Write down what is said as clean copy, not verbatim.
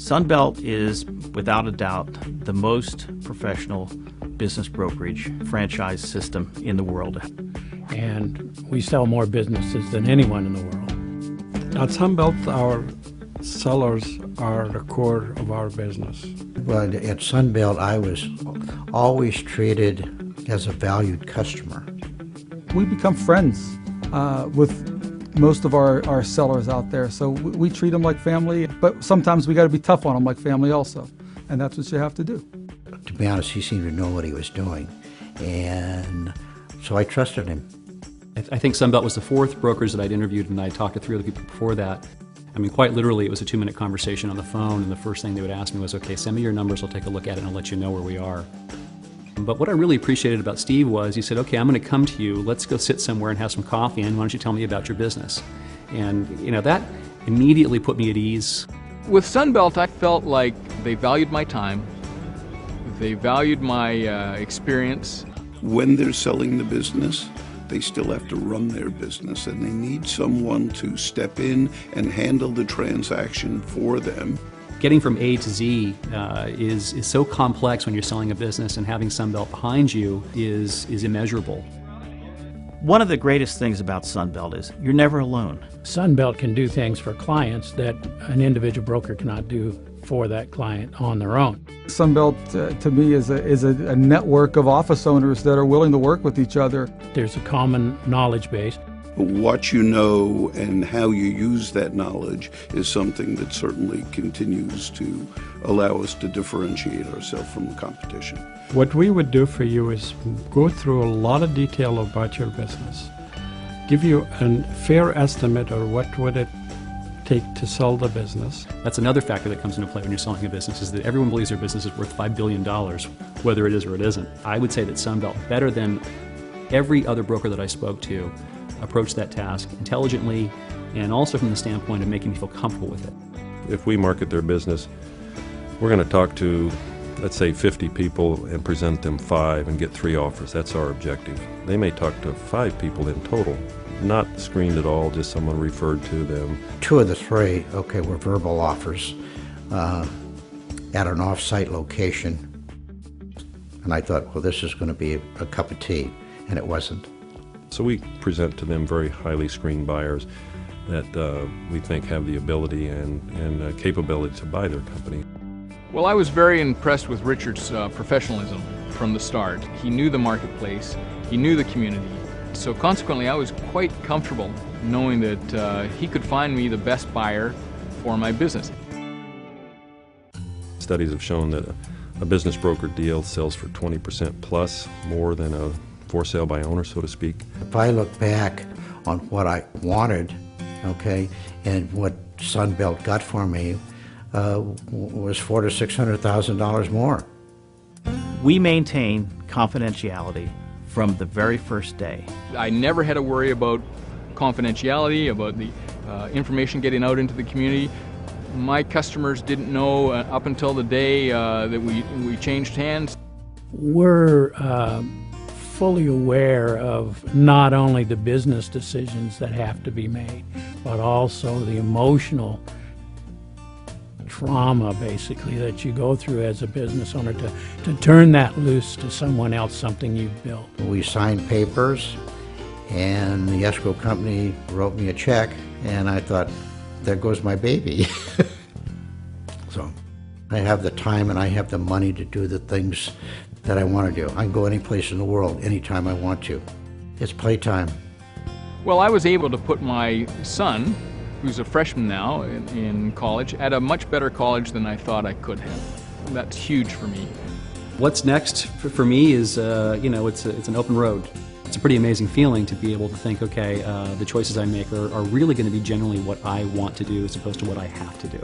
Sunbelt is, without a doubt, the most professional business brokerage franchise system in the world. And we sell more businesses than anyone in the world. At Sunbelt, our sellers are the core of our business. Well, at Sunbelt, I was always treated as a valued customer. We become friends with most of our sellers out there, so we treat them like family, but sometimes we got to be tough on them like family also, and that's what you have to do. To be honest, he seemed to know what he was doing, and so I trusted him. I think Sunbelt was the fourth brokers that I'd interviewed, and I talked to three other people before that. I mean, quite literally, it was a 2-minute conversation on the phone, and the first thing they would ask me was, okay, send me your numbers, I'll take a look at it, and I'll let you know where we are. But what I really appreciated about Steve was he said, okay, I'm going to come to you, let's go sit somewhere and have some coffee, and why don't you tell me about your business? And, you know, that immediately put me at ease. With Sunbelt, I felt like they valued my time, they valued my experience. When they're selling the business, they still have to run their business, and they need someone to step in and handle the transaction for them. Getting from A to Z is so complex when you're selling a business, and having Sunbelt behind you is immeasurable. One of the greatest things about Sunbelt is you're never alone. Sunbelt can do things for clients that an individual broker cannot do for that client on their own. Sunbelt, to me, is a network of office owners that are willing to work with each other. There's a common knowledge base. What you know and how you use that knowledge is something that certainly continues to allow us to differentiate ourselves from the competition. What we would do for you is go through a lot of detail about your business, give you a fair estimate of what would it take to sell the business. That's another factor that comes into play when you're selling a business, is that everyone believes their business is worth $5 billion, whether it is or it isn't. I would say that Sunbelt, better than every other broker that I spoke to, approached that task intelligently, and also from the standpoint of making me feel comfortable with it. If we market their business, we're going to talk to, let's say, 50 people and present them 5 and get 3 offers. That's our objective. They may talk to 5 people in total, not screened at all, just someone referred to them. 2 of the 3, okay, were verbal offers at an off-site location. And I thought, well, this is going to be a cup of tea, and it wasn't. So we present to them very highly screened buyers that we think have the ability and capability to buy their company. Well, I was very impressed with Richard's professionalism from the start. He knew the marketplace, he knew the community, so consequently I was quite comfortable knowing that he could find me the best buyer for my business. Studies have shown that a business broker deal sells for 20% plus more than a for sale by owner, so to speak. If I look back on what I wanted, okay, and what Sunbelt got for me was $400,000 to $600,000 more. We maintain confidentiality from the very first day. I never had to worry about confidentiality, about the information getting out into the community. My customers didn't know up until the day that we changed hands. We're fully aware of not only the business decisions that have to be made, but also the emotional trauma, basically, that you go through as a business owner to turn that loose to someone else, something you've built. We signed papers, and the escrow company wrote me a check, and I thought, there goes my baby. So I have the time and I have the money to do the things that I want to do. I can go any place in the world anytime I want to. It's playtime. Well, I was able to put my son, who's a freshman now in college, at a much better college than I thought I could have. That's huge for me. What's next for me is, you know, it's an open road. It's a pretty amazing feeling to be able to think, okay, the choices I make are really going to be generally what I want to do as opposed to what I have to do.